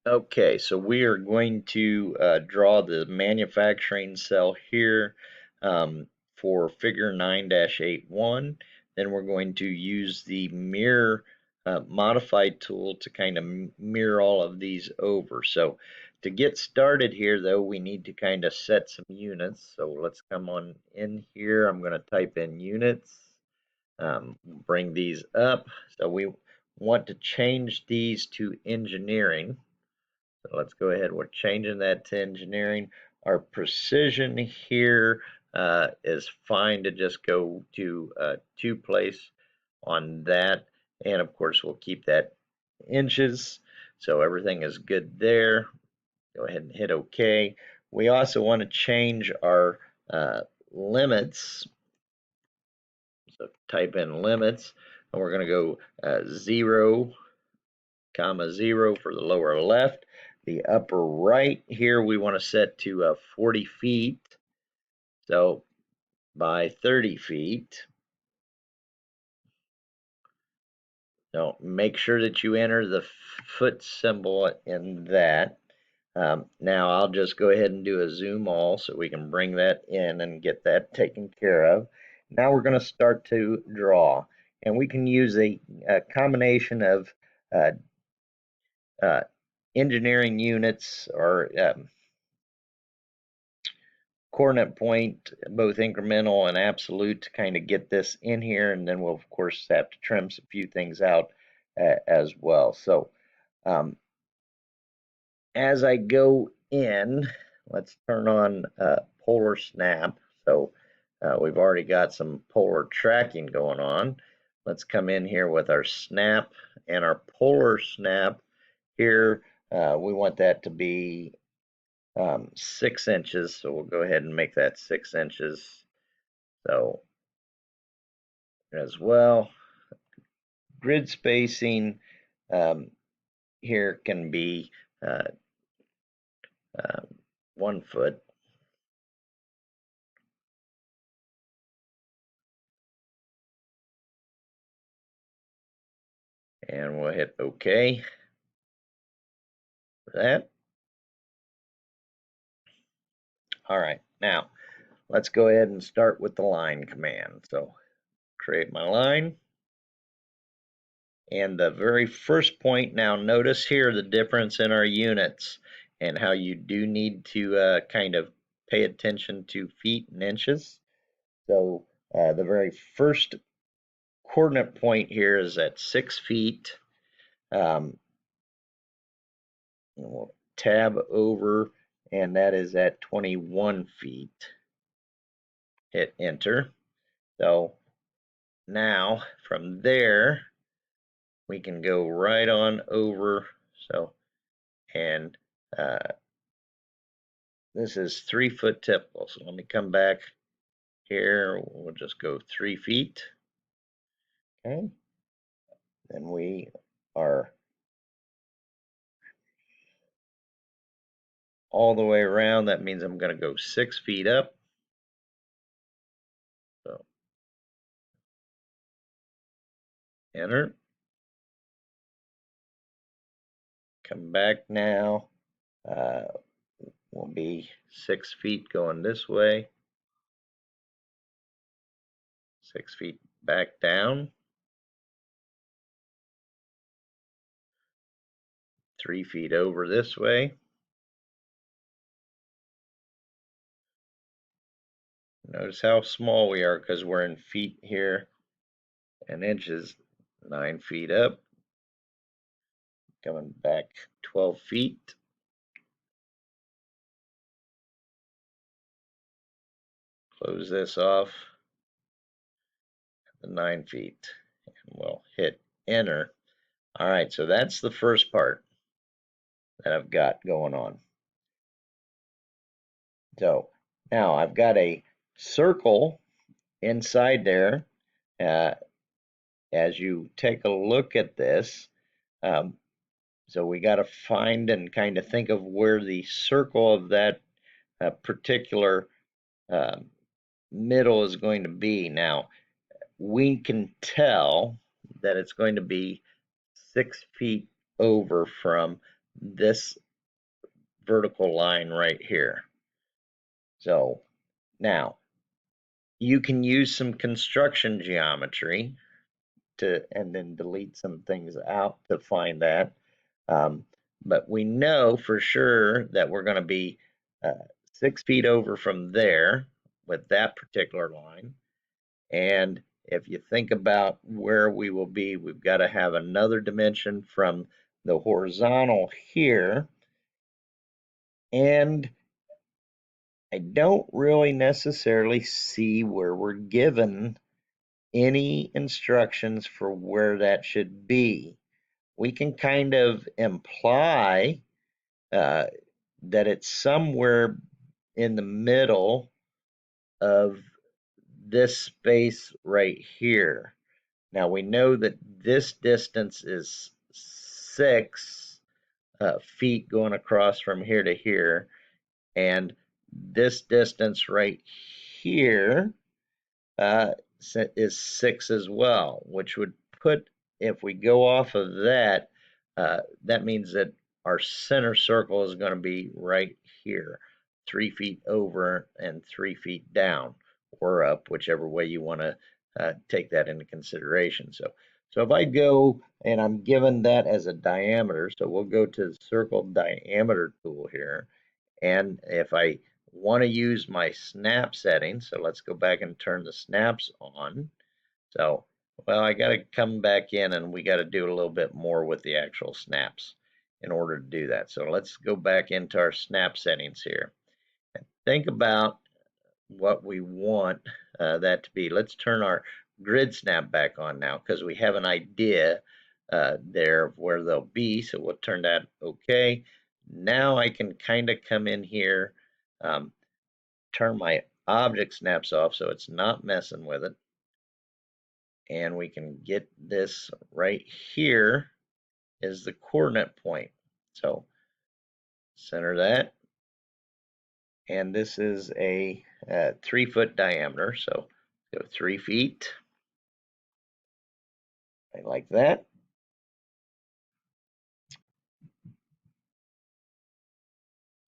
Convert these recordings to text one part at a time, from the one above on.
Okay, so we are going to draw the manufacturing cell here for figure 9-81. Then we're going to use the mirror modified tool to kind of mirror all of these over. So to get started here, though, we need to kind of set some units. So let's come on in here. I'm going to type in units, bring these up. So we want to change these to engineering. So let's go ahead. We're changing that to engineering. Our precision here is fine to just go to 2 place on that. And of course, we'll keep that inches. So everything is good there. Go ahead and hit OK. We also want to change our limits. So type in limits, and we're going to go 0, 0 for the lower left. The upper right here we want to set to 40 feet, so by 30 feet. So make sure that you enter the foot symbol in that. Now I'll just go ahead and do a zoom all so we can bring that in and get that taken care of. Now we're going to start to draw, and we can use a combination of uh, uh, engineering units or coordinate point, both incremental and absolute, to kind of get this in here, and then we'll of course have to trim a few things out as well. So as I go in, let's turn on polar snap. So we've already got some polar tracking going on. Let's come in here with our snap and our polar snap here. We want that to be 6 inches, so we'll go ahead and make that 6 inches. So as well, grid spacing here can be uh, 1 foot. And we'll hit OK for that. All right, now let's go ahead and start with the line command. So create my line. And the very first point, now notice here the difference in our units and how you do need to kind of pay attention to feet and inches. So the very first coordinate point here is at 6 feet. We'll tab over, and that is at 21 feet. Hit enter. So now from there, we can go right on over. So, and this is 3 foot typical. So let me come back here. We'll just go 3 feet. Okay. Then we are all the way around. That means I'm going to go 6 feet up. So enter. Come back now. Will be 6 feet going this way. 6 feet back down. 3 feet over this way. Notice how small we are because we're in feet here and inches. 9 feet up. Coming back 12 feet. Close this off. 9 feet. And we'll hit enter. All right, so that's the first part that I've got going on. So now I've got a circle inside there. As you take a look at this, so we got to find and kind of think of where the circle of that particular middle is going to be. Now, we can tell that it's going to be 6 feet over from this vertical line right here. So now you can use some construction geometry and then delete some things out to find that. Um, but we know for sure that we're going to be 6 feet over from there with that particular line. And if you think about where we will be, we've got to have another dimension from the horizontal here. And I don't really necessarily see where we're given any instructions for where that should be. We can kind of imply uh, that it's somewhere in the middle of this space right here. Now we know that this distance is 6 feet going across from here to here, and this distance right here uh, is 6 as well, which would put, if we go off of that, that means that our center circle is going to be right here, 3 feet over and 3 feet down or up, whichever way you want to take that into consideration. So if I go and I'm given that as a diameter, so we'll go to the circle diameter tool here, and if I want to use my snap settings, so let's go back and turn the snaps on. So, well, I got to come back in and we got to do a little bit more with the actual snaps in order to do that. So let's go back into our snap settings here and think about what we want that to be. Let's turn our grid snap back on now because we have an idea there of where they'll be. So we'll turn that okay. Now I can kind of come in here, um, turn my object snaps off so it's not messing with it. And we can get this right here is the coordinate point. So center that. And this is a 3 foot diameter. So go 3 feet. I like that.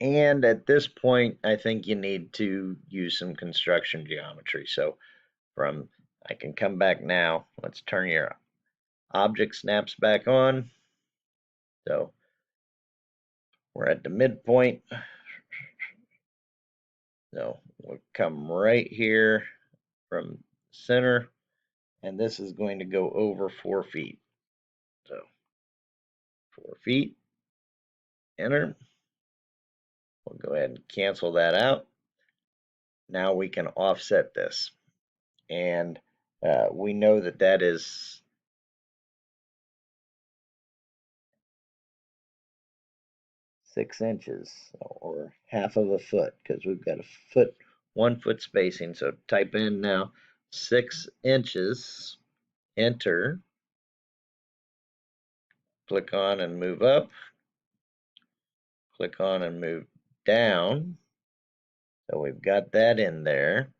And at this point, I think you need to use some construction geometry. So I can come back now. Let's turn your object snaps back on. So we're at the midpoint. So we'll come right here from center, and this is going to go over 4 feet. So 4 feet, enter. We'll go ahead and cancel that out. Now we can offset this. And we know that that is 6 inches or half of a foot because we've got a foot, 1 foot spacing. So type in now 6 inches, enter, click on and move up, click on and move down. So we've got that in there.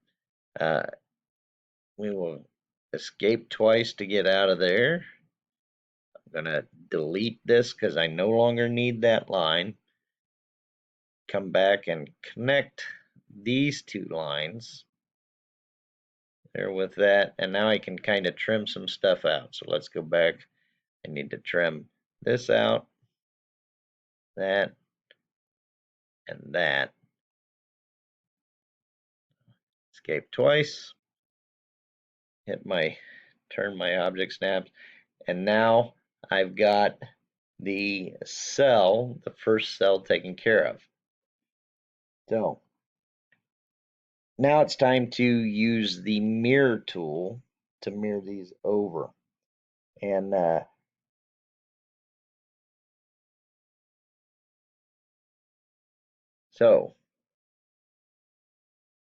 We will escape twice to get out of there. I'm going to delete this because I no longer need that line. Come back and connect these two lines there with that. And now I can kind of trim some stuff out. So let's go back. I need to trim this out, that, and that. Escape twice. Turn my object snaps. And now I've got the first cell taken care of. So now it's time to use the mirror tool to mirror these over. And so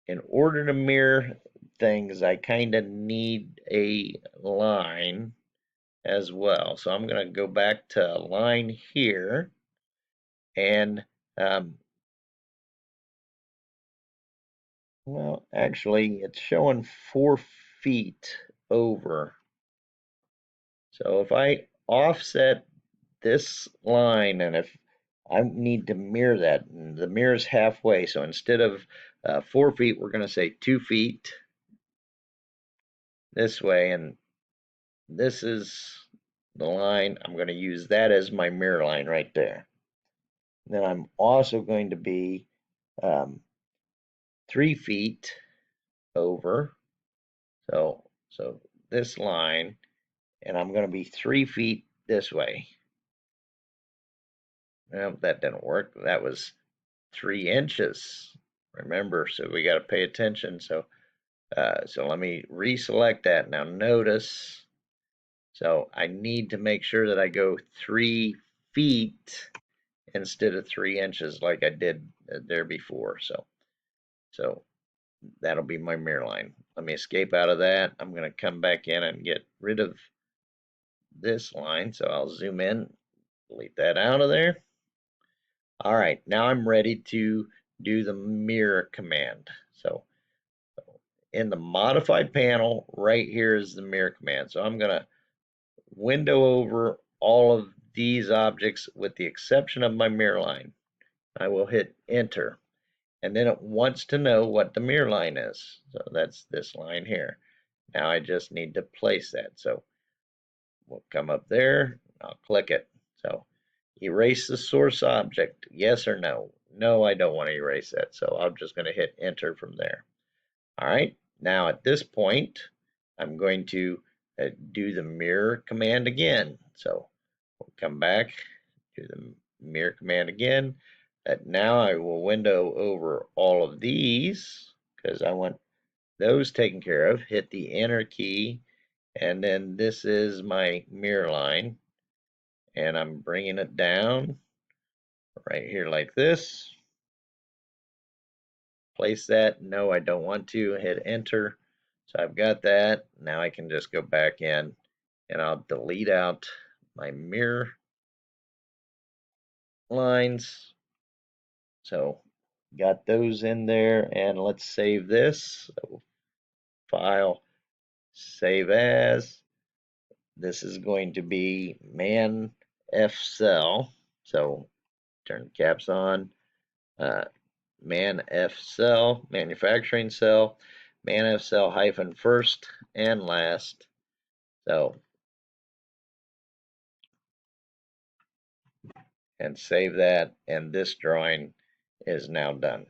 in order to mirror things, I kind of need a line as well. So I'm going to go back to a line here, and well, actually it's showing 4 feet over. So if I offset this line, and I need to mirror that. And the mirror is halfway, so instead of 4 feet, we're going to say 2 feet this way, and this is the line. I'm going to use that as my mirror line right there. Then I'm also going to be 3 feet over, so this line, and I'm going to be 3 feet this way. Well, that didn't work. That was 3 inches. Remember, so we got to pay attention. So let me reselect that. Now notice, so I need to make sure that I go 3 feet instead of 3 inches like I did there before. So that'll be my mirror line. Let me escape out of that. I'm going to come back in and get rid of this line. So I'll zoom in, delete that out of there. All right, now I'm ready to do the mirror command. So in the modified panel, right here is the mirror command. So I'm going to window over all of these objects with the exception of my mirror line. I will hit enter, and then it wants to know what the mirror line is. So that's this line here. Now I just need to place that. So we'll come up there, I'll click it. So erase the source object, yes or no? No, I don't want to erase that. So I'm just going to hit enter from there. All right, now at this point, I'm going to do the mirror command again. So we'll come back, do the mirror command again. Now I will window over all of these because I want those taken care of. Hit the enter key, and then this is my mirror line, and I'm bringing it down right here like this. Place that. No, I don't want to. Hit enter. So I've got that. Now I can just go back in and I'll delete out my mirror lines. So got those in there, and let's save this. So file, save as. This is going to be Manfcell. So turn caps on. Manfcell, manufacturing cell, Manfcell hyphen first and last. So, and save that, and this drawing is now done.